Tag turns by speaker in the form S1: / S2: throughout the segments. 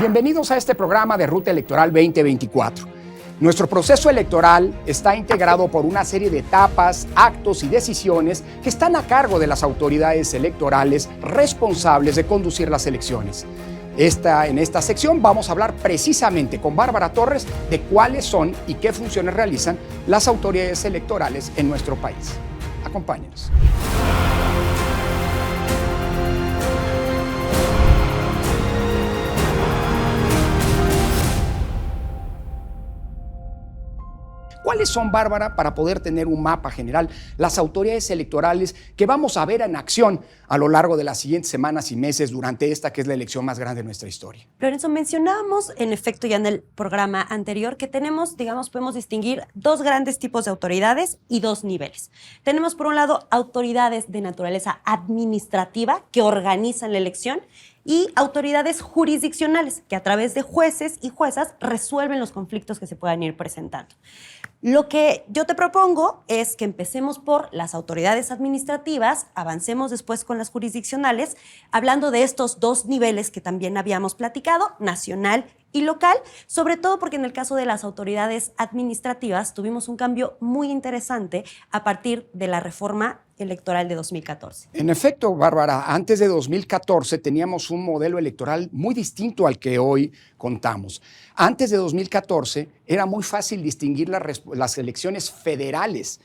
S1: Bienvenidos a este programa de Ruta Electoral 2024. Nuestro proceso electoral está integrado por una serie de etapas, actos y decisiones que están a cargo de las autoridades electorales responsables de conducir las elecciones. En esta sección vamos a hablar precisamente con Bárbara Torres de cuáles son y qué funciones realizan las autoridades electorales en nuestro país. Acompáñenos. ¿Cuáles son, Bárbara, para poder tener un mapa general, las autoridades electorales que vamos a ver en acción a lo largo de las siguientes semanas y meses durante esta que es la elección más grande de nuestra historia?
S2: Lorenzo, mencionábamos en efecto ya en el programa anterior que tenemos, podemos distinguir dos grandes tipos de autoridades y dos niveles. Tenemos por un lado autoridades de naturaleza administrativa que organizan la elección y autoridades jurisdiccionales que a través de jueces y juezas resuelven los conflictos que se puedan ir presentando. Lo que yo te propongo es que empecemos por las autoridades administrativas, avancemos después con las jurisdiccionales, hablando de estos dos niveles que también habíamos platicado, nacional y local, sobre todo porque en el caso de las autoridades administrativas tuvimos un cambio muy interesante a partir de la reforma electoral de 2014.
S1: En efecto, Bárbara, antes de 2014 teníamos un modelo electoral muy distinto al que hoy contamos. Antes de 2014 era muy fácil distinguir las elecciones federales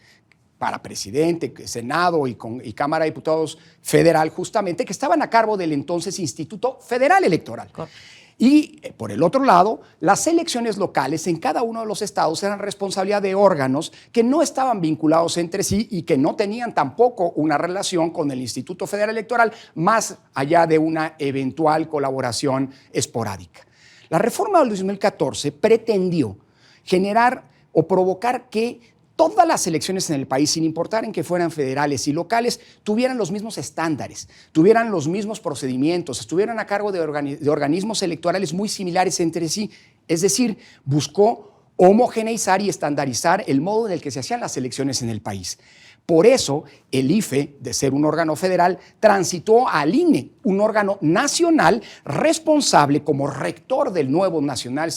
S1: para presidente, Senado y Cámara de Diputados federal, justamente, que estaban a cargo del entonces Instituto Federal Electoral. Correcto. Y, por el otro lado, las elecciones locales en cada uno de los estados eran responsabilidad de órganos que no estaban vinculados entre sí y que no tenían tampoco una relación con el Instituto Federal Electoral, más allá de una eventual colaboración esporádica. La reforma del 2014 pretendió generar o provocar que todas las elecciones en el país, sin importar en que fueran federales y locales, tuvieran los mismos estándares, tuvieran los mismos procedimientos, estuvieran a cargo de organismos electorales muy similares entre sí. Es decir, buscó homogeneizar y estandarizar el modo en el que se hacían las elecciones en el país. Por eso, el IFE, de ser un órgano federal, transitó al INE, un órgano nacional responsable como rector del nuevo del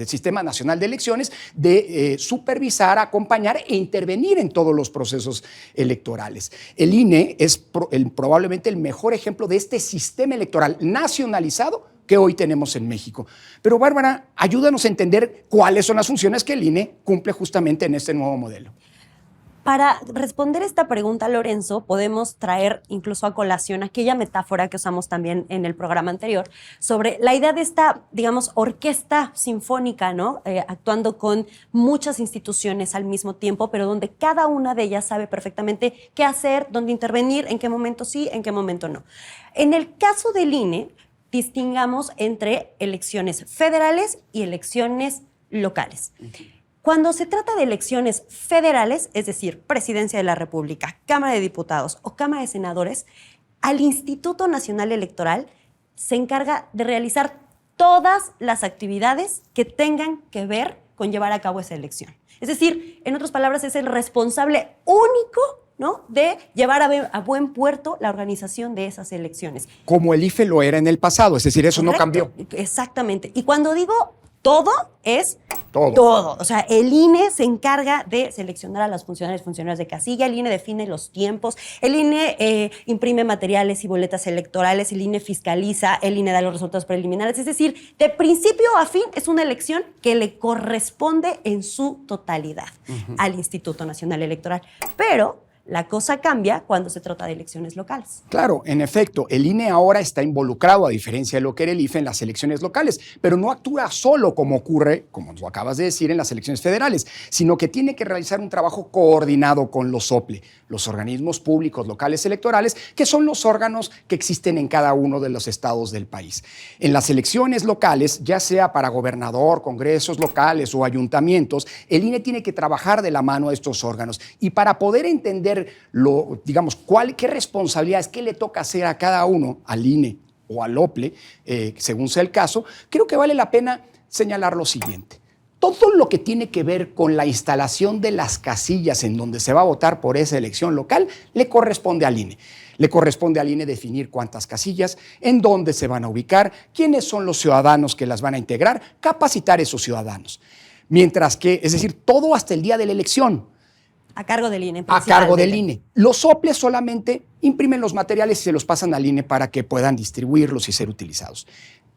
S1: Sistema Nacional de Elecciones, de supervisar, acompañar e intervenir en todos los procesos electorales. El INE es probablemente el mejor ejemplo de este sistema electoral nacionalizado que hoy tenemos en México. Pero, Bárbara, ayúdanos a entender cuáles son las funciones que el INE cumple justamente en este nuevo modelo.
S2: Para responder esta pregunta, Lorenzo, podemos traer incluso a colación aquella metáfora que usamos también en el programa anterior sobre la idea de esta, orquesta sinfónica, ¿no? Actuando con muchas instituciones al mismo tiempo, pero donde cada una de ellas sabe perfectamente qué hacer, dónde intervenir, en qué momento sí, en qué momento no. En el caso del INE, distingamos entre elecciones federales y elecciones locales. Cuando se trata de elecciones federales, es decir, Presidencia de la República, Cámara de Diputados o Cámara de Senadores, al Instituto Nacional Electoral se encarga de realizar todas las actividades que tengan que ver con llevar a cabo esa elección. Es decir, en otras palabras, es el responsable único, ¿no?, de llevar a buen puerto la organización de esas elecciones.
S1: Como el IFE lo era en el pasado, es decir, eso
S2: Correcto,
S1: no cambió.
S2: Exactamente. Y cuando digo todo, es todo. O sea, el INE se encarga de seleccionar a los funcionarios de casilla, el INE define los tiempos, el INE imprime materiales y boletas electorales, el INE fiscaliza, el INE da los resultados preliminares. Es decir, de principio a fin es una elección que le corresponde en su totalidad al Instituto Nacional Electoral. Pero la cosa cambia cuando se trata de elecciones locales.
S1: Claro, en efecto, el INE ahora está involucrado, a diferencia de lo que era el IFE, en las elecciones locales, pero no actúa solo como ocurre, como lo acabas de decir, en las elecciones federales, sino que tiene que realizar un trabajo coordinado con los OPLE, los organismos públicos locales electorales, que son los órganos que existen en cada uno de los estados del país. En las elecciones locales, ya sea para gobernador, congresos locales o ayuntamientos, el INE tiene que trabajar de la mano de estos órganos. Y para poder entender qué responsabilidades, qué le toca hacer a cada uno, al INE o al OPLE, según sea el caso, creo que vale la pena señalar lo siguiente. todo lo que tiene que ver con la instalación de las casillas en donde se va a votar por esa elección local le corresponde al INE. Le corresponde al INE definir cuántas casillas, en dónde se van a ubicar, quiénes son los ciudadanos que las van a integrar, capacitar a esos ciudadanos. Mientras que, es decir, todo hasta el día de la elección.
S2: A cargo del INE.
S1: A cargo del INE. Los soples solamente imprimen los materiales y se los pasan al INE para que puedan distribuirlos y ser utilizados.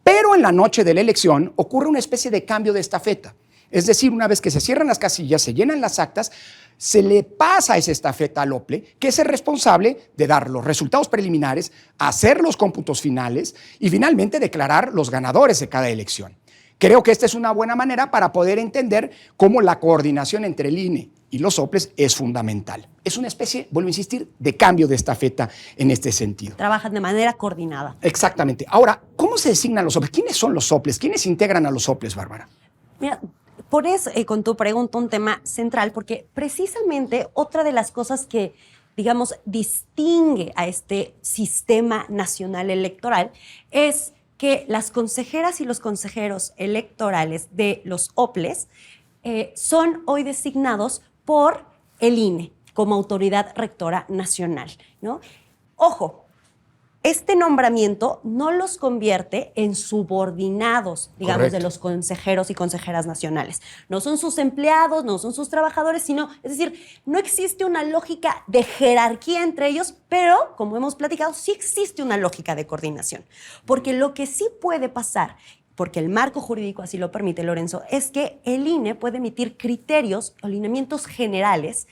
S1: Pero en la noche de la elección ocurre una especie de cambio de estafeta. Es decir, una vez que se cierran las casillas, se llenan las actas, se le pasa esa estafeta al OPLE, que es el responsable de dar los resultados preliminares, hacer los cómputos finales y finalmente declarar los ganadores de cada elección. Creo que esta es una buena manera para poder entender cómo la coordinación entre el INE y los soples es fundamental. Es una especie, vuelvo a insistir, de cambio de estafeta en este sentido.
S2: Trabajan de manera coordinada.
S1: Exactamente. Ahora, ¿cómo se designan los soples? ¿Quiénes son los soples? ¿Quiénes integran a los soples, Bárbara?
S2: Mira, pones con tu pregunta un tema central, porque precisamente otra de las cosas que, digamos, distingue a este sistema nacional electoral es que las consejeras y los consejeros electorales de los OPLES son hoy designados por el INE como autoridad rectora nacional, ¿no? Ojo, este nombramiento no los convierte en subordinados, digamos,
S1: Correcto.
S2: de los consejeros y consejeras nacionales. No son sus empleados, no son sus trabajadores, sino, es decir, no existe una lógica de jerarquía entre ellos, pero, como hemos platicado, sí existe una lógica de coordinación. Porque lo que sí puede pasar, porque el marco jurídico así lo permite, Lorenzo, es que el INE puede emitir criterios o lineamientos generales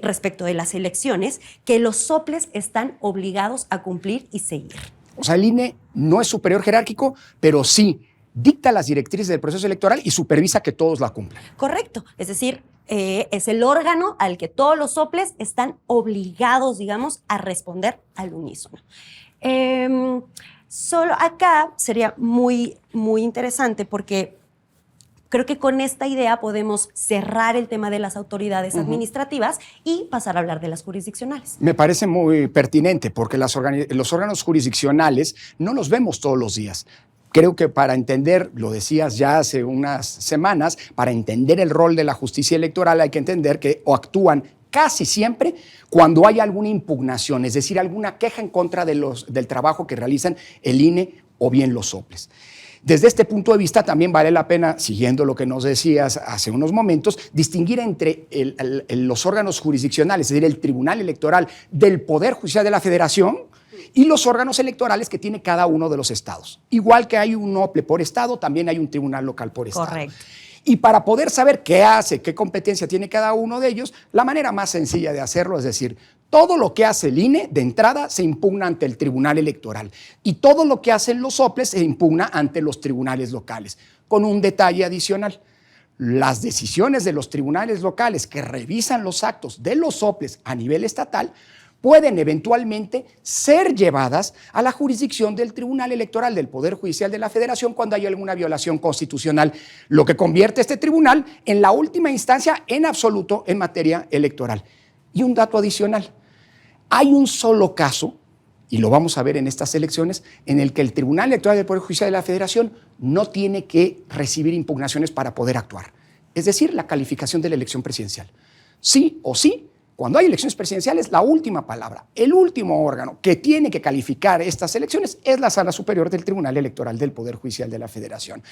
S2: respecto de las elecciones que los soples están obligados a cumplir y seguir.
S1: O sea, el INE no es superior jerárquico, pero sí dicta las directrices del proceso electoral y supervisa que todos la cumplan.
S2: Correcto. Es decir, es el órgano al que todos los soples están obligados, digamos, a responder al unísono. Solo acá sería muy, muy interesante porque creo que con esta idea podemos cerrar el tema de las autoridades administrativas y pasar a hablar de las jurisdiccionales.
S1: Me parece muy pertinente porque los órganos jurisdiccionales no los vemos todos los días. Creo que para entender, lo decías ya hace unas semanas, para entender el rol de la justicia electoral hay que entender que actúan casi siempre cuando hay alguna impugnación, es decir, alguna queja en contra del trabajo que realizan el INE o bien los soples. Desde este punto de vista también vale la pena, siguiendo lo que nos decías hace unos momentos, distinguir entre los órganos jurisdiccionales, es decir, el Tribunal Electoral del Poder Judicial de la Federación y los órganos electorales que tiene cada uno de los estados. Igual que hay un OPLE por estado, también hay un tribunal local por estado.
S2: Correcto.
S1: Y para poder saber qué hace, qué competencia tiene cada uno de ellos, la manera más sencilla de hacerlo es decir, todo lo que hace el INE de entrada se impugna ante el Tribunal Electoral y todo lo que hacen los soples se impugna ante los tribunales locales, con un detalle adicional. Las decisiones de los tribunales locales que revisan los actos de los soples a nivel estatal pueden eventualmente ser llevadas a la jurisdicción del Tribunal Electoral del Poder Judicial de la Federación cuando hay alguna violación constitucional, lo que convierte a este tribunal en la última instancia en absoluto en materia electoral. Y un dato adicional, hay un solo caso, y lo vamos a ver en estas elecciones, en el que el Tribunal Electoral del Poder Judicial de la Federación no tiene que recibir impugnaciones para poder actuar. Es decir, la calificación de la elección presidencial. Sí o sí, cuando hay elecciones presidenciales, la última palabra, el último órgano que tiene que calificar estas elecciones es la Sala Superior del Tribunal Electoral del Poder Judicial de la Federación.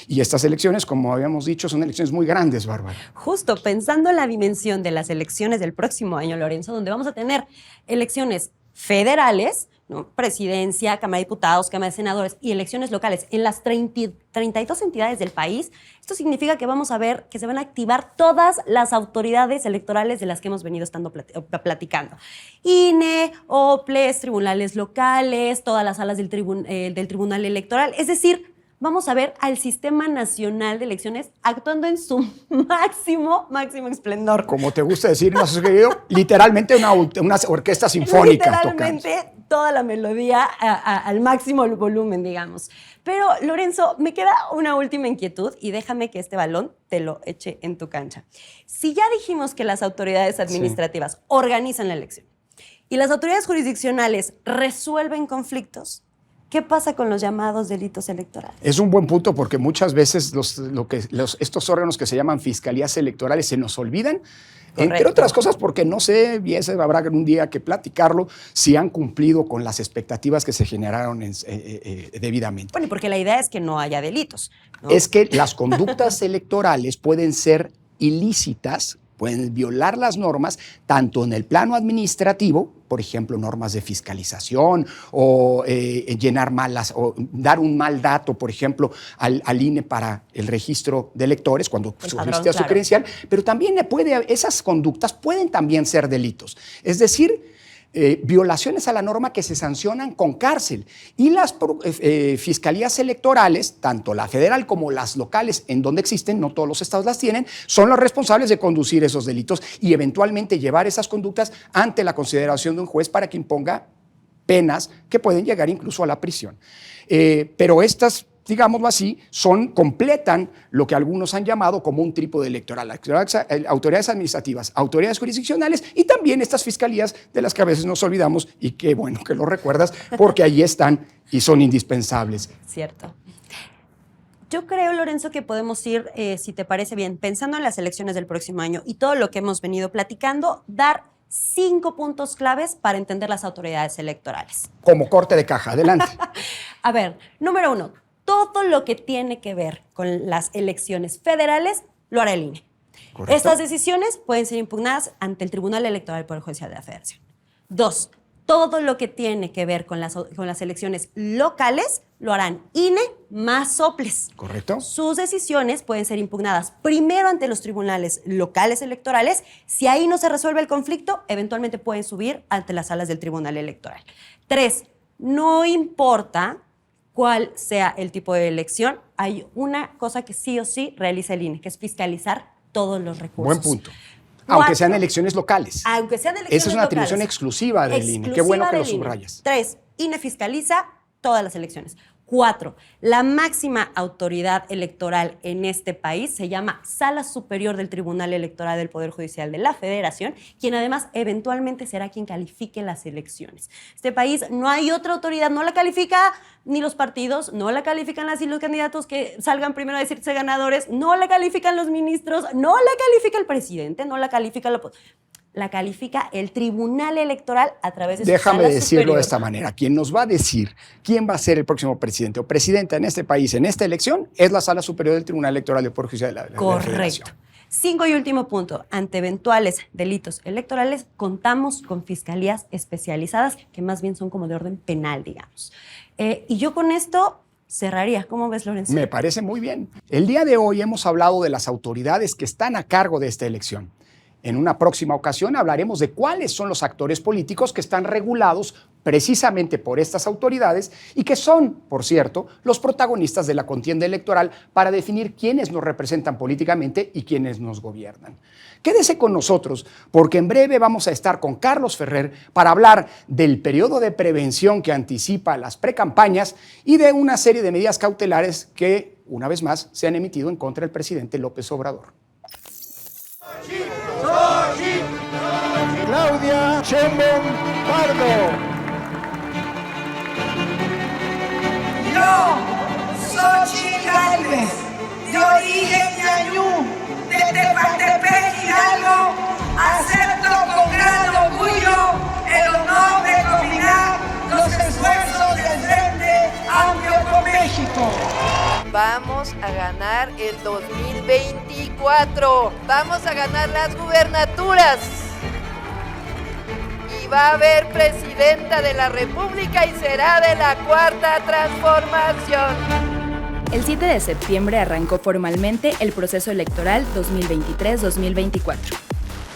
S1: Y estas elecciones, como habíamos dicho, son elecciones muy grandes, Bárbara.
S2: Justo pensando en la dimensión de las elecciones del próximo año, Lorenzo, donde vamos a tener elecciones federales, ¿no? Presidencia, Cámara de Diputados, Cámara de Senadores y elecciones locales en las 32 entidades del país. Esto significa que vamos a ver que se van a activar todas las autoridades electorales de las que hemos venido estando platicando. INE, OPLES, tribunales locales, todas las salas del Tribunal Electoral. Es decir, vamos a ver al Sistema Nacional de Elecciones actuando en su máximo esplendor.
S1: Como te gusta decir, nos has querido literalmente una orquesta sinfónica.
S2: Literalmente tocando toda la melodía al máximo volumen, digamos. Pero, Lorenzo, me queda una última inquietud y déjame que este balón te lo eche en tu cancha. Si ya dijimos que las autoridades administrativas organizan la elección y las autoridades jurisdiccionales resuelven conflictos, ¿Qué pasa con los llamados delitos electorales?
S1: Es un buen punto porque muchas veces estos órganos que se llaman fiscalías electorales se nos olvidan. Correcto. Entre otras cosas porque no sé, y ese habrá un día que platicarlo, si han cumplido con las expectativas que se generaron debidamente.
S2: Bueno, porque la idea es que no haya delitos, ¿no?
S1: Es que las conductas electorales pueden ser ilícitas, pueden violar las normas, tanto en el plano administrativo, por ejemplo, normas de fiscalización o llenar malas o dar un mal dato, por ejemplo, al INE para el registro de electores cuando solicita su credencial, pero también esas conductas pueden también ser delitos. Es decir, violaciones a la norma que se sancionan con cárcel. Y las fiscalías electorales, tanto la federal como las locales, en donde existen, no todos los estados las tienen, son los responsables de conducir esos delitos y eventualmente llevar esas conductas ante la consideración de un juez para que imponga penas que pueden llegar incluso a la prisión. Pero estas, digámoslo así, completan lo que algunos han llamado como un trípode electoral. Autoridades administrativas, autoridades jurisdiccionales y también estas fiscalías de las que a veces nos olvidamos y qué bueno que lo recuerdas porque ahí están y son indispensables.
S2: Cierto. Yo creo, Lorenzo, que podemos ir, si te parece bien, pensando en las elecciones del próximo año y todo lo que hemos venido platicando, dar 5 puntos claves para entender las autoridades electorales.
S1: Como corte de caja, adelante.
S2: A ver, número 1. Todo lo que tiene que ver con las elecciones federales lo hará el INE. Correcto. Estas decisiones pueden ser impugnadas ante el Tribunal Electoral del Poder Judicial de la Federación. 2. Todo lo que tiene que ver con las elecciones locales lo harán INE más soples.
S1: Correcto.
S2: Sus decisiones pueden ser impugnadas primero ante los tribunales locales electorales. Si ahí no se resuelve el conflicto, eventualmente pueden subir ante las salas del Tribunal Electoral. 3. No importa cuál sea el tipo de elección, hay una cosa que sí o sí realiza el INE, que es fiscalizar todos los recursos.
S1: Buen punto. Aunque sean elecciones locales.
S2: Aunque sean elecciones locales.
S1: Esa es una atribución exclusiva del INE. Qué bueno que lo subrayas.
S2: 3. INE fiscaliza todas las elecciones. 4. La máxima autoridad electoral en este país se llama Sala Superior del Tribunal Electoral del Poder Judicial de la Federación, quien además eventualmente será quien califique las elecciones. Este país no hay otra autoridad, no la califica ni los partidos, no la califican las y los candidatos que salgan primero a decirse ganadores, no la califican los ministros, no la califica el presidente, no la califica la califica el Tribunal Electoral a través de su
S1: Déjame
S2: sala
S1: decirlo
S2: superior.
S1: de esta manera. Quien nos va a decir quién va a ser el próximo presidente o presidenta en este país en esta elección es la Sala Superior del Tribunal Electoral del Poder Judicial de la Federación.
S2: Correcto. 5 y último punto. Ante eventuales delitos electorales, contamos con fiscalías especializadas que más bien son como de orden penal, digamos. Y yo con esto cerraría. ¿Cómo ves, Lorenzo?
S1: Me parece muy bien. El día de hoy hemos hablado de las autoridades que están a cargo de esta elección. En una próxima ocasión hablaremos de cuáles son los actores políticos que están regulados precisamente por estas autoridades y que son, por cierto, los protagonistas de la contienda electoral para definir quiénes nos representan políticamente y quiénes nos gobiernan. Quédese con nosotros porque en breve vamos a estar con Carlos Ferrer para hablar del periodo de prevención que anticipa las precampañas y de una serie de medidas cautelares que, una vez más, se han emitido en contra del presidente López Obrador.
S3: Claudia Sheinbaum Pardo.
S4: Yo, Xochitl Gálvez, de origen ñañú, de Tepatepec, Hidalgo, acepto con gran orgullo el honor de coordinar los esfuerzos del Frente Amplio por México.
S5: Vamos a ganar el 2024. Vamos a ganar las gubernaturas. Y va a haber presidenta de la República y será de la Cuarta Transformación.
S6: El 7 de septiembre arrancó formalmente el proceso electoral 2023-2024.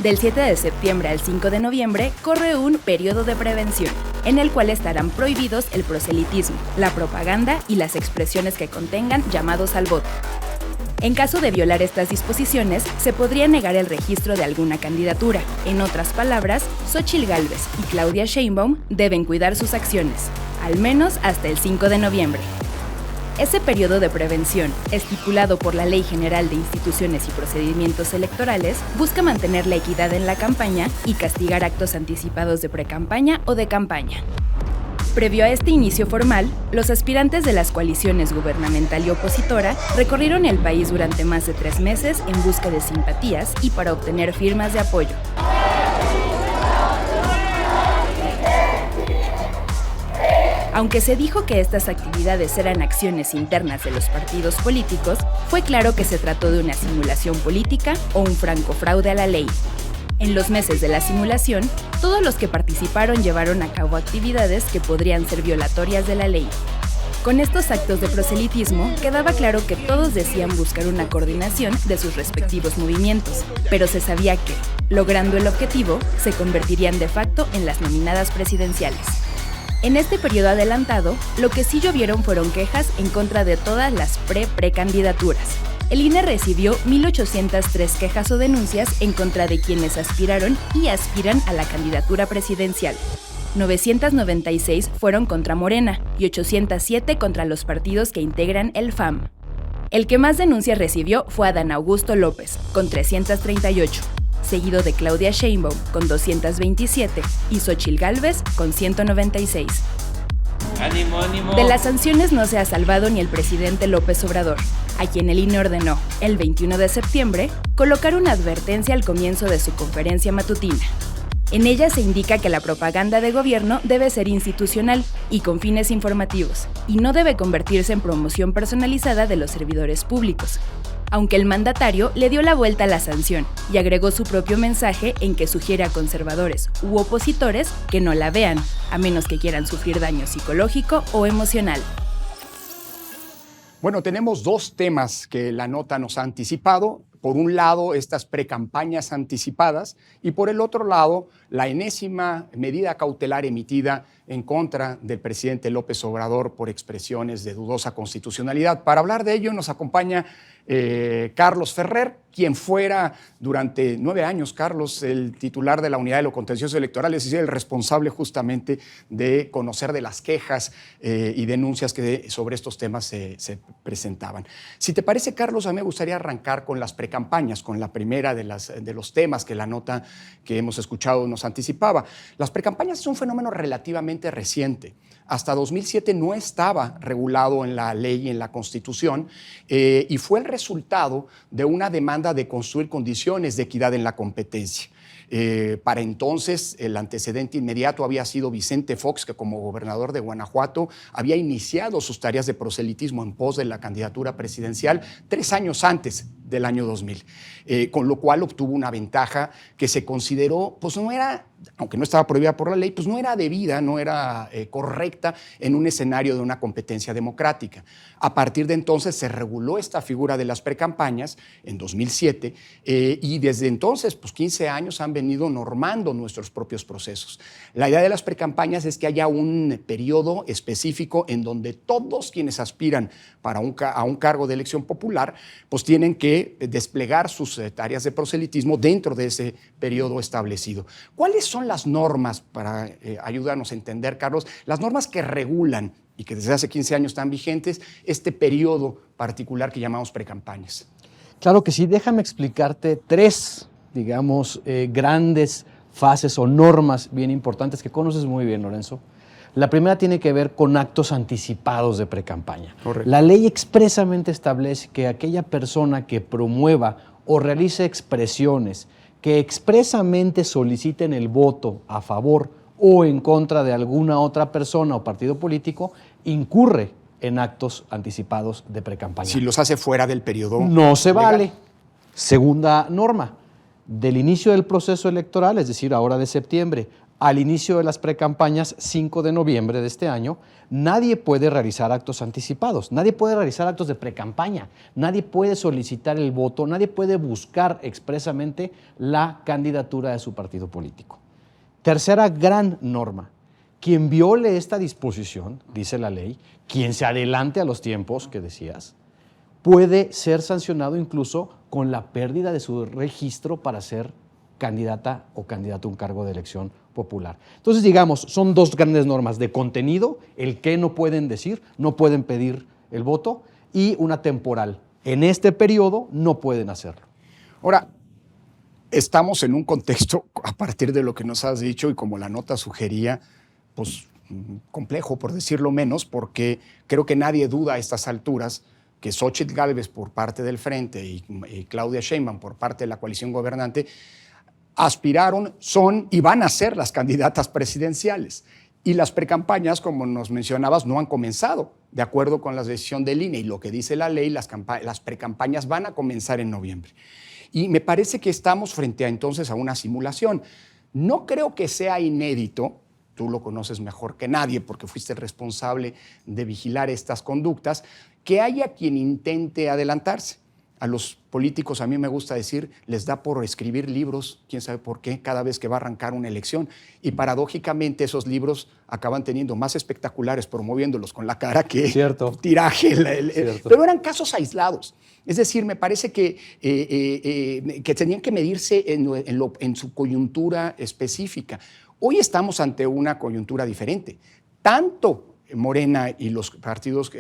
S6: Del 7 de septiembre al 5 de noviembre corre un periodo de prevención, en el cual estarán prohibidos el proselitismo, la propaganda y las expresiones que contengan llamados al voto. En caso de violar estas disposiciones, se podría negar el registro de alguna candidatura. En otras palabras, Xochitl Gálvez y Claudia Sheinbaum deben cuidar sus acciones, al menos hasta el 5 de noviembre. Ese periodo de prevención, estipulado por la Ley General de Instituciones y Procedimientos Electorales, busca mantener la equidad en la campaña y castigar actos anticipados de precampaña o de campaña. Previo a este inicio formal, los aspirantes de las coaliciones gubernamental y opositora recorrieron el país durante más de 3 meses en busca de simpatías y para obtener firmas de apoyo. Aunque se dijo que estas actividades eran acciones internas de los partidos políticos, fue claro que se trató de una simulación política o un franco fraude a la ley. En los meses de la simulación, todos los que participaron llevaron a cabo actividades que podrían ser violatorias de la ley. Con estos actos de proselitismo, quedaba claro que todos decían buscar una coordinación de sus respectivos movimientos, pero se sabía que, logrando el objetivo, se convertirían de facto en las nominadas presidenciales. En este periodo adelantado, lo que sí llovieron fueron quejas en contra de todas las precandidaturas. El INE recibió 1,803 quejas o denuncias en contra de quienes aspiraron y aspiran a la candidatura presidencial. 996 fueron contra Morena y 807 contra los partidos que integran el FAM. El que más denuncias recibió fue Adán Augusto López, con 338, seguido de Claudia Sheinbaum, con 227, y Xóchitl Gálvez, con 196.
S7: ¡Ánimo, ánimo!
S6: De las sanciones no se ha salvado ni el presidente López Obrador, a quien el INE ordenó, el 21 de septiembre, colocar una advertencia al comienzo de su conferencia matutina. En ella se indica que la propaganda de gobierno debe ser institucional y con fines informativos, y no debe convertirse en promoción personalizada de los servidores públicos. Aunque el mandatario le dio la vuelta a la sanción y agregó su propio mensaje en que sugiere a conservadores u opositores que no la vean, a menos que quieran sufrir daño psicológico o emocional.
S1: Bueno, tenemos 2 temas que la nota nos ha anticipado. Por un lado, estas precampañas anticipadas y por el otro lado, la enésima medida cautelar emitida en contra del presidente López Obrador por expresiones de dudosa constitucionalidad. Para hablar de ello nos acompaña Carlos Ferrer, quien fuera durante 9 años, Carlos, el titular de la Unidad de lo Contencioso Electoral, es decir, el responsable justamente de conocer de las quejas y denuncias que sobre estos temas se presentaban. Si te parece, Carlos, a mí me gustaría arrancar con las precampañas, con la primera de los temas que la nota que hemos escuchado nos anticipaba. Las precampañas es un fenómeno relativamente reciente. Hasta 2007 no estaba regulado en la ley y en la Constitución y fue el resultado de una demanda de construir condiciones de equidad en la competencia. Para entonces, el antecedente inmediato había sido Vicente Fox, que como gobernador de Guanajuato había iniciado sus tareas de proselitismo en pos de la candidatura presidencial 3 años antes del año 2000, con lo cual obtuvo una ventaja que se consideró, pues no era, aunque no estaba prohibida por la ley, pues no era debida, no era correcta en un escenario de una competencia democrática. A partir de entonces se reguló esta figura de las precampañas en 2007 y desde entonces, pues 15 años han venido normando nuestros propios procesos. La idea de las precampañas es que haya un periodo específico en donde todos quienes aspiran a un cargo de elección popular, pues tienen que desplegar sus tareas de proselitismo dentro de ese periodo establecido. ¿Cuáles son las normas, para ayudarnos a entender, Carlos, las normas que regulan y que desde hace 15 años están vigentes este periodo particular que llamamos precampañas?
S8: Claro que sí, déjame explicarte 3, digamos, grandes fases o normas bien importantes que conoces muy bien, Lorenzo. La primera tiene que ver con actos anticipados de precampaña.
S1: Correcto.
S8: La ley expresamente establece que aquella persona que promueva o realice expresiones que expresamente soliciten el voto a favor o en contra de alguna otra persona o partido político, incurre en actos anticipados de precampaña.
S1: Si los hace fuera del periodo
S8: No se
S1: legal.
S8: vale. Segunda norma, del inicio del proceso electoral, es decir, ahora de septiembre, al inicio de las precampañas, 5 de noviembre de este año, nadie puede realizar actos anticipados, nadie puede realizar actos de precampaña, nadie puede solicitar el voto, nadie puede buscar expresamente la candidatura de su partido político. Tercera gran norma, quien viole esta disposición, dice la ley, quien se adelante a los tiempos que decías, puede ser sancionado incluso con la pérdida de su registro para ser candidata o candidato a un cargo de elección popular. Entonces, digamos, son 2 grandes normas de contenido, el que no pueden decir, no pueden pedir el voto, y una temporal. En este periodo no pueden hacerlo.
S1: Ahora, estamos en un contexto, a partir de lo que nos has dicho y como la nota sugería, pues complejo, por decirlo menos, porque creo que nadie duda a estas alturas que Xóchitl Gálvez por parte del Frente y Claudia Sheinbaum por parte de la coalición gobernante aspiraron, son y van a ser las candidatas presidenciales. Y las precampañas, como nos mencionabas, no han comenzado. De acuerdo con la decisión del INE y lo que dice la ley, las precampañas van a comenzar en noviembre. Y me parece que estamos frente a entonces a una simulación. No creo que sea inédito, tú lo conoces mejor que nadie porque fuiste el responsable de vigilar estas conductas, que haya quien intente adelantarse. A los políticos, a mí me gusta decir, les da por escribir libros, quién sabe por qué, cada vez que va a arrancar una elección. Y paradójicamente esos libros acaban teniendo más espectaculares promoviéndolos con la cara que tiraje. Pero eran casos aislados. Es decir, me parece que tenían que medirse en su coyuntura específica. Hoy estamos ante una coyuntura diferente. Tanto Morena y los partidos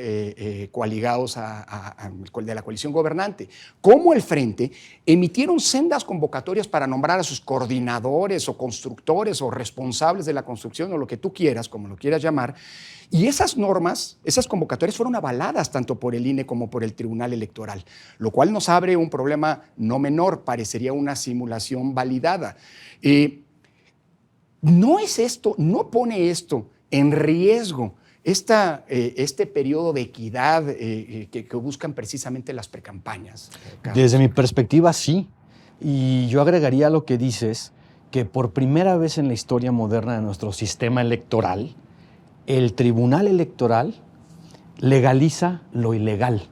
S1: coaligados de la coalición gobernante, como el Frente, emitieron sendas convocatorias para nombrar a sus coordinadores o constructores o responsables de la construcción o lo que tú quieras, como lo quieras llamar, y esas normas, esas convocatorias fueron avaladas tanto por el INE como por el Tribunal Electoral, lo cual nos abre un problema no menor, parecería una simulación validada. No pone esto en riesgo este periodo de equidad que buscan precisamente las precampañas. Carlos.
S8: Desde mi perspectiva, sí. Y yo agregaría lo que dices, que por primera vez en la historia moderna de nuestro sistema electoral, el Tribunal Electoral legaliza lo ilegal.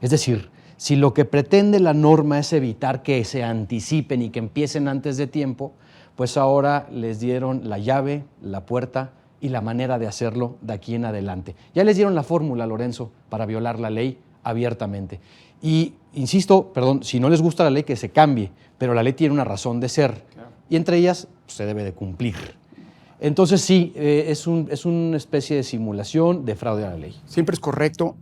S8: Es decir, si lo que pretende la norma es evitar que se anticipen y que empiecen antes de tiempo, pues ahora les dieron la llave, la puerta y la manera de hacerlo de aquí en adelante. Ya les dieron la fórmula, Lorenzo, para violar la ley abiertamente. Y, insisto, si no les gusta la ley, que se cambie, pero la ley tiene una razón de ser. Claro. Y entre ellas, pues, se debe de cumplir. Entonces, sí, es una especie de simulación de fraude a la ley.
S1: Siempre es correcto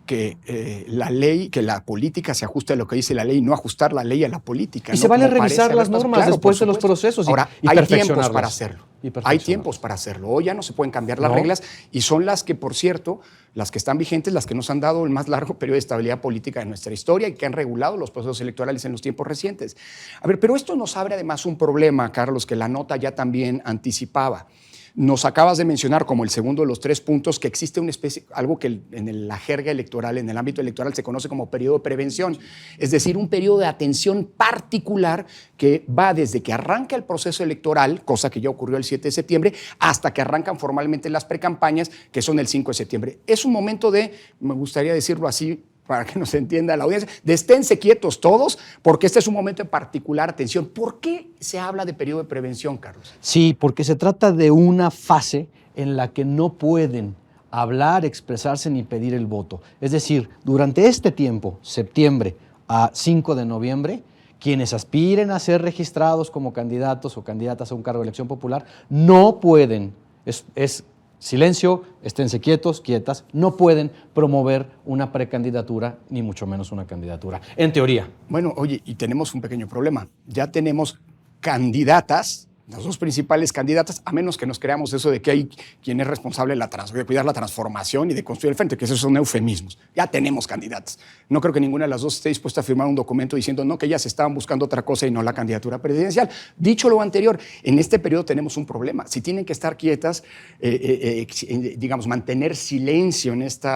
S1: que la ley, que la política se ajuste a lo que dice la ley, no ajustar la ley a la política.
S8: Y se vale revisar las normas después de los procesos.
S1: Ahora, hay tiempos para hacerlo. Hay tiempos para hacerlo. Hoy ya no se pueden cambiar las reglas y son las que, por cierto, las que están vigentes, las que nos han dado el más largo periodo de estabilidad política de nuestra historia y que han regulado los procesos electorales en los tiempos recientes. A ver, pero esto nos abre además un problema, Carlos, que la nota ya también anticipaba. Nos acabas de mencionar como el segundo de los 3 puntos que existe una especie, algo que en la jerga electoral, en el ámbito electoral se conoce como periodo de prevención, es decir, un periodo de atención particular que va desde que arranca el proceso electoral, cosa que ya ocurrió el 7 de septiembre, hasta que arrancan formalmente las precampañas, que son el 5 de septiembre. Es un momento de, me gustaría decirlo así, para que nos entienda la audiencia, de esténse quietos todos, porque este es un momento de particular atención. ¿Por qué se habla de periodo de prevención, Carlos?
S8: Sí, porque se trata de una fase en la que no pueden hablar, expresarse ni pedir el voto. Es decir, durante este tiempo, septiembre a 5 de noviembre, quienes aspiren a ser registrados como candidatos o candidatas a un cargo de elección popular no pueden, es silencio, esténse quietos, quietas, no pueden promover una precandidatura, ni mucho menos una candidatura, en teoría.
S1: Bueno, oye, y tenemos un pequeño problema. Ya tenemos candidatas, las 2 principales candidatas, a menos que nos creamos eso de que hay quien es responsable de cuidar la transformación y de construir el frente, que esos son eufemismos. Ya tenemos candidatas. No creo que ninguna de las 2 esté dispuesta a firmar un documento diciendo no, que ellas estaban buscando otra cosa y no la candidatura presidencial. Dicho lo anterior, en este periodo tenemos un problema. Si tienen que estar quietas, digamos, mantener silencio en este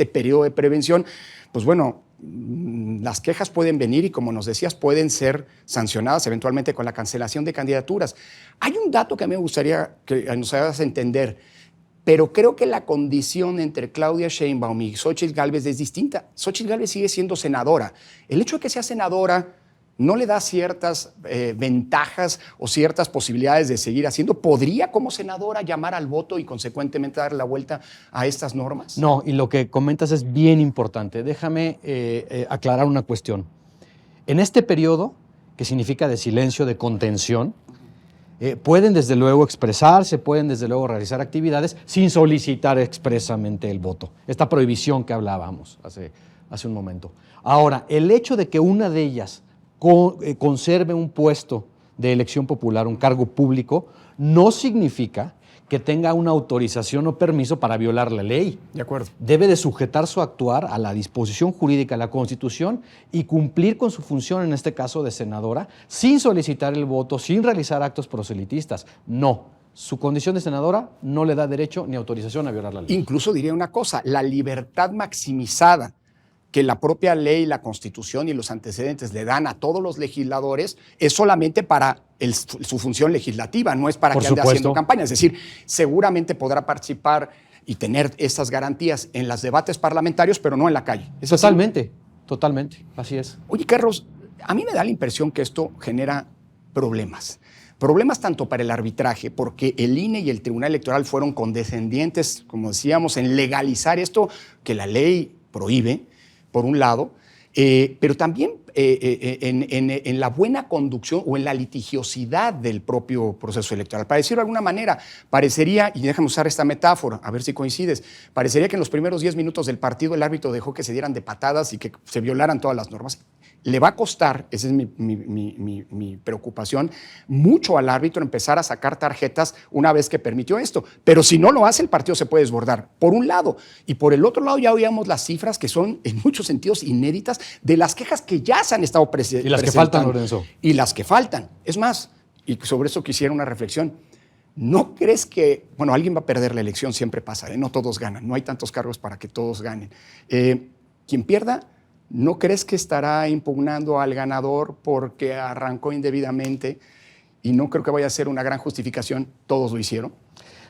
S1: periodo de prevención, pues bueno, las quejas pueden venir y, como nos decías, pueden ser sancionadas eventualmente con la cancelación de candidaturas. Hay un dato que a mí me gustaría que nos hagas entender, pero creo que la condición entre Claudia Sheinbaum y Xóchitl Gálvez es distinta. Xóchitl Gálvez sigue siendo senadora. El hecho de que sea senadora no le da ciertas ventajas o ciertas posibilidades de seguir haciendo. ¿Podría como senadora llamar al voto y consecuentemente darle la vuelta a estas normas?
S8: No, y lo que comentas es bien importante. Déjame aclarar una cuestión. En este periodo, que significa de silencio, de contención, pueden desde luego expresarse, pueden desde luego realizar actividades sin solicitar expresamente el voto. Esta prohibición que hablábamos hace un momento. Ahora, el hecho de que una de ellas conserve un puesto de elección popular, un cargo público, no significa que tenga una autorización o permiso para violar la ley.
S1: De acuerdo.
S8: Debe de sujetar su actuar a la disposición jurídica de la Constitución y cumplir con su función, en este caso de senadora, sin solicitar el voto, sin realizar actos proselitistas. No, su condición de senadora no le da derecho ni autorización a violar la ley.
S1: Incluso diría una cosa, la libertad maximizada que la propia ley, la Constitución y los antecedentes le dan a todos los legisladores es solamente para su función legislativa, no es para
S8: Por
S1: que ande
S8: supuesto.
S1: haciendo campaña. Es decir, seguramente podrá participar y tener esas garantías en los debates parlamentarios, pero no en la calle. ¿Es así?
S8: Totalmente, así es.
S1: Oye, Carlos, a mí me da la impresión que esto genera problemas. Problemas tanto para el arbitraje, porque el INE y el Tribunal Electoral fueron condescendientes, como decíamos, en legalizar esto que la ley prohíbe, por un lado, pero también en la buena conducción o en la litigiosidad del propio proceso electoral. Para decirlo de alguna manera, parecería, y déjame usar esta metáfora, a ver si coincides, parecería que en los primeros 10 minutos del partido el árbitro dejó que se dieran de patadas y que se violaran todas las normas. Le va a costar, esa es mi preocupación, mucho al árbitro empezar a sacar tarjetas una vez que permitió esto. Pero si no lo hace, el partido se puede desbordar, por un lado. Y por el otro lado ya oíamos las cifras que son en muchos sentidos inéditas de las quejas que ya se han estado presentando.
S8: Y las que faltan, Lorenzo.
S1: Y las que faltan. Es más, y sobre eso quisiera una reflexión, ¿no crees que, bueno, alguien va a perder la elección? Siempre pasa, no todos ganan, no hay tantos cargos para que todos ganen. Quien pierda, ¿no crees que estará impugnando al ganador porque arrancó indebidamente? Y no creo que vaya a ser una gran justificación, todos lo hicieron.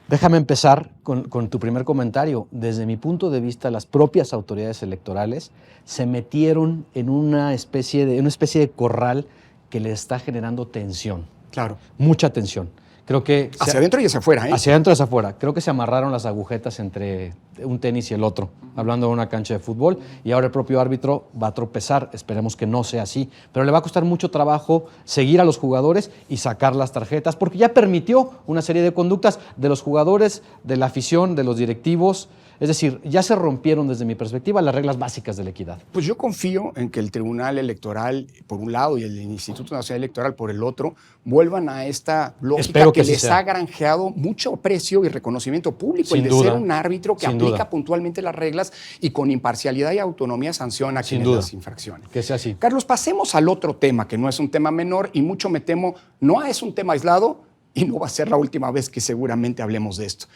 S8: Déjame empezar con tu primer comentario. Desde mi punto de vista, las propias autoridades electorales se metieron en una especie de corral que le está generando tensión.
S1: Claro.
S8: Mucha tensión. Creo que
S1: hacia adentro y hacia afuera, ¿eh?
S8: Hacia adentro y hacia afuera. Creo que se amarraron las agujetas entre un tenis y el otro, hablando de una cancha de fútbol, y ahora el propio árbitro va a tropezar. Esperemos que no sea así, pero le va a costar mucho trabajo seguir a los jugadores y sacar las tarjetas, porque ya permitió una serie de conductas de los jugadores, de la afición, de los directivos. Es decir, ya se rompieron desde mi perspectiva las reglas básicas de la equidad.
S1: Pues yo confío en que el Tribunal Electoral, por un lado, y el Instituto Nacional Electoral, por el otro, vuelvan a esta lógica que les ha granjeado mucho aprecio y reconocimiento público, el de ser un árbitro que aplica puntualmente las reglas y con imparcialidad y autonomía sanciona a quienes las infracciones.
S8: Que sea así.
S1: Carlos, pasemos al otro tema, que no es un tema menor y mucho me temo, no es un tema aislado y no va a ser la última vez que seguramente hablemos de esto.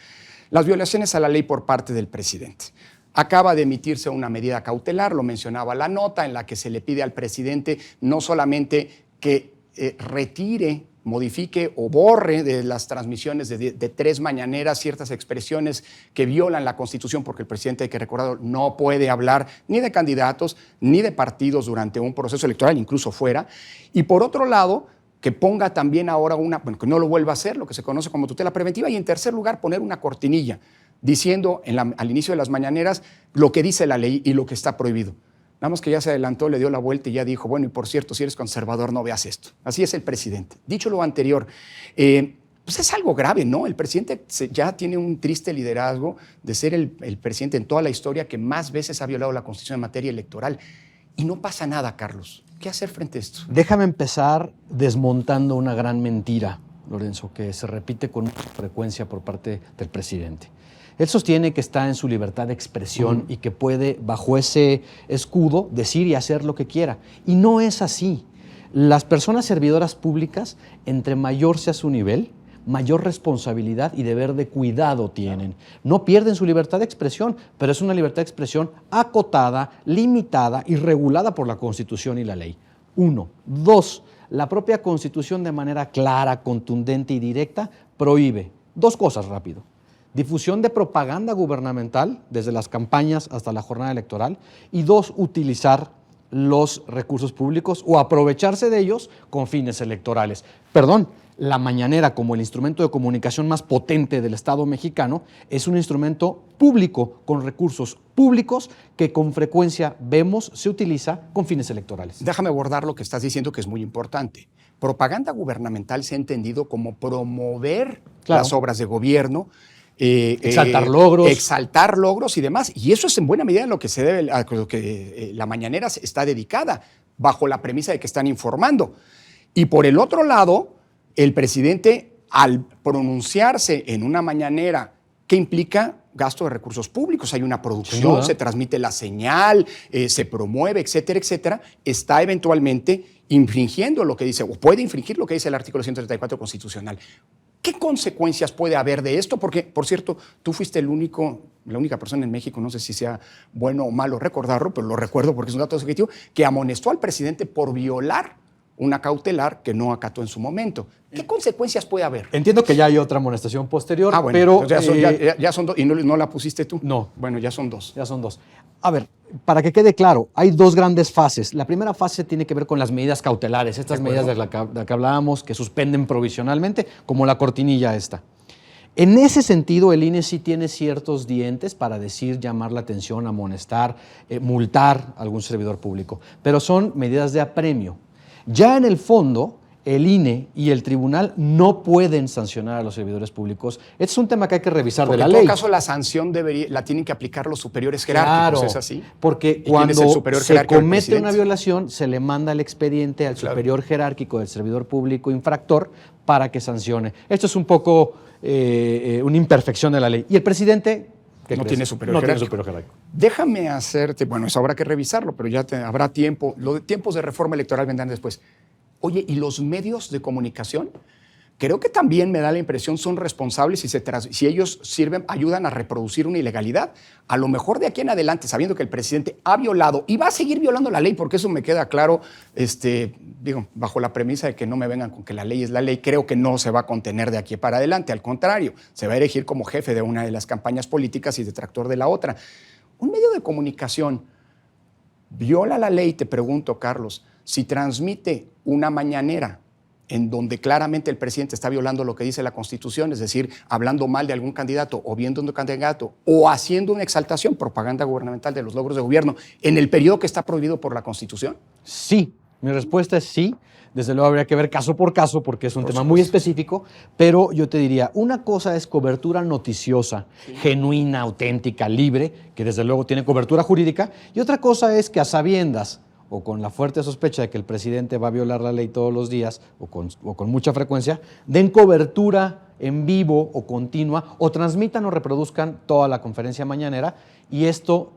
S1: Las violaciones a la ley por parte del presidente. Acaba de emitirse una medida cautelar, lo mencionaba la nota, en la que se le pide al presidente no solamente que retire, modifique o borre de las transmisiones de 3 mañaneras ciertas expresiones que violan la Constitución, porque el presidente, hay que recordarlo, no puede hablar ni de candidatos ni de partidos durante un proceso electoral, incluso fuera. Y por otro lado, que ponga también ahora que no lo vuelva a hacer, lo que se conoce como tutela preventiva, y en tercer lugar poner una cortinilla diciendo al inicio de las mañaneras lo que dice la ley y lo que está prohibido. Nada más que ya se adelantó, le dio la vuelta y ya dijo, bueno, y por cierto, si eres conservador no veas esto. Así es el presidente. Dicho lo anterior, pues es algo grave, ¿no? El presidente ya tiene un triste liderazgo de ser el presidente en toda la historia que más veces ha violado la Constitución en materia electoral. Y no pasa nada, Carlos. ¿Qué hacer frente a esto?
S8: Déjame empezar desmontando una gran mentira, Lorenzo, que se repite con mucha frecuencia por parte del presidente. Él sostiene que está en su libertad de expresión y que puede, bajo ese escudo, decir y hacer lo que quiera. Y no es así. Las personas servidoras públicas, entre mayor sea su nivel, mayor responsabilidad y deber de cuidado tienen. No pierden su libertad de expresión, pero es una libertad de expresión acotada, limitada y regulada por la Constitución y la ley. 1. 2. La propia Constitución, de manera clara, contundente y directa, prohíbe 2 cosas rápido. Difusión de propaganda gubernamental, desde las campañas hasta la jornada electoral, y 2, utilizar los recursos públicos o aprovecharse de ellos con fines electorales. Perdón, la mañanera, como el instrumento de comunicación más potente del Estado mexicano, es un instrumento público con recursos públicos que con frecuencia vemos se utiliza con fines electorales.
S1: Déjame abordar lo que estás diciendo, que es muy importante. Propaganda gubernamental se ha entendido como promover las obras de gobierno,
S8: exaltar logros.
S1: Exaltar logros y demás. Y eso es en buena medida lo que se debe, a lo que la mañanera está dedicada, bajo la premisa de que están informando. Y por el otro lado, el presidente al pronunciarse en una mañanera, ¿qué implica? Gasto de recursos públicos, hay una producción, se transmite la señal, se promueve, etcétera, etcétera, está eventualmente infringiendo lo que dice, o puede infringir lo que dice el artículo 134 constitucional. ¿Qué consecuencias puede haber de esto? Porque, por cierto, tú fuiste la única persona en México, no sé si sea bueno o malo recordarlo, pero lo recuerdo porque es un dato subjetivo, que amonestó al presidente por violar una cautelar que no acató en su momento. ¿Qué consecuencias puede haber?
S8: Entiendo que ya hay otra amonestación posterior,
S1: bueno,
S8: pero...
S1: ya son dos. ¿Y no la pusiste tú?
S8: No.
S1: Bueno, ya son dos.
S8: Ya son dos. A ver, para que quede claro, hay dos grandes fases. La primera fase tiene que ver con las medidas cautelares, estas medidas de las que hablábamos, que suspenden provisionalmente, como la cortinilla esta. En ese sentido, el INE sí tiene ciertos dientes para decir, llamar la atención, amonestar, multar a algún servidor público, pero son medidas de apremio. Ya en el fondo, el INE y el tribunal no pueden sancionar a los servidores públicos. Este es un tema que hay que revisar de la ley.
S1: En todo caso, la sanción la tienen que aplicar los superiores jerárquicos,
S8: claro,
S1: ¿es así?
S8: Porque cuando se comete una violación, se le manda el expediente al superior jerárquico del servidor público infractor para que sancione. Esto es un poco una imperfección de la ley. Y el presidente...
S1: No tiene superior jerárquico. Déjame hacerte, bueno, eso habrá que revisarlo, pero ya habrá tiempo. Los tiempos de reforma electoral vendrán después. Oye, ¿y los medios de comunicación? Creo que también me da la impresión son responsables si ellos ayudan a reproducir una ilegalidad. A lo mejor de aquí en adelante, sabiendo que el presidente ha violado y va a seguir violando la ley, porque eso me queda claro, bajo la premisa de que no me vengan con que la ley es la ley, creo que no se va a contener de aquí para adelante. Al contrario, se va a erigir como jefe de una de las campañas políticas y detractor de la otra. Un medio de comunicación viola la ley, te pregunto, Carlos, si transmite una mañanera en donde claramente el presidente está violando lo que dice la Constitución, es decir, hablando mal de algún candidato o viendo un candidato o haciendo una exaltación, propaganda gubernamental de los logros de gobierno en el periodo que está prohibido por la Constitución?
S8: Sí, mi respuesta es sí. Desde luego habría que ver caso por caso porque es un tema muy específico, pero yo te diría, una cosa es cobertura noticiosa, genuina, auténtica, libre, que desde luego tiene cobertura jurídica, y otra cosa es que a sabiendas o con la fuerte sospecha de que el presidente va a violar la ley todos los días o con mucha frecuencia, den cobertura en vivo o continua o transmitan o reproduzcan toda la conferencia mañanera y esto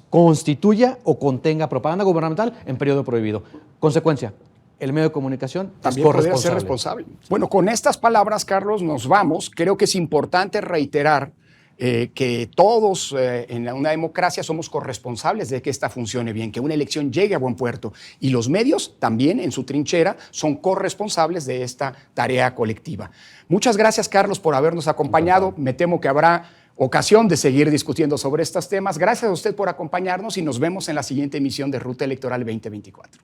S8: constituya o contenga propaganda gubernamental en periodo prohibido. Consecuencia, el medio de comunicación
S1: también podría ser responsable. Bueno, con estas palabras, Carlos, nos vamos. Creo que es importante reiterar que todos en una democracia somos corresponsables de que esta funcione bien, que una elección llegue a buen puerto. Y los medios también en su trinchera son corresponsables de esta tarea colectiva. Muchas gracias, Carlos, por habernos acompañado. Me temo que habrá ocasión de seguir discutiendo sobre estos temas. Gracias a usted por acompañarnos y nos vemos en la siguiente emisión de Ruta Electoral 2024.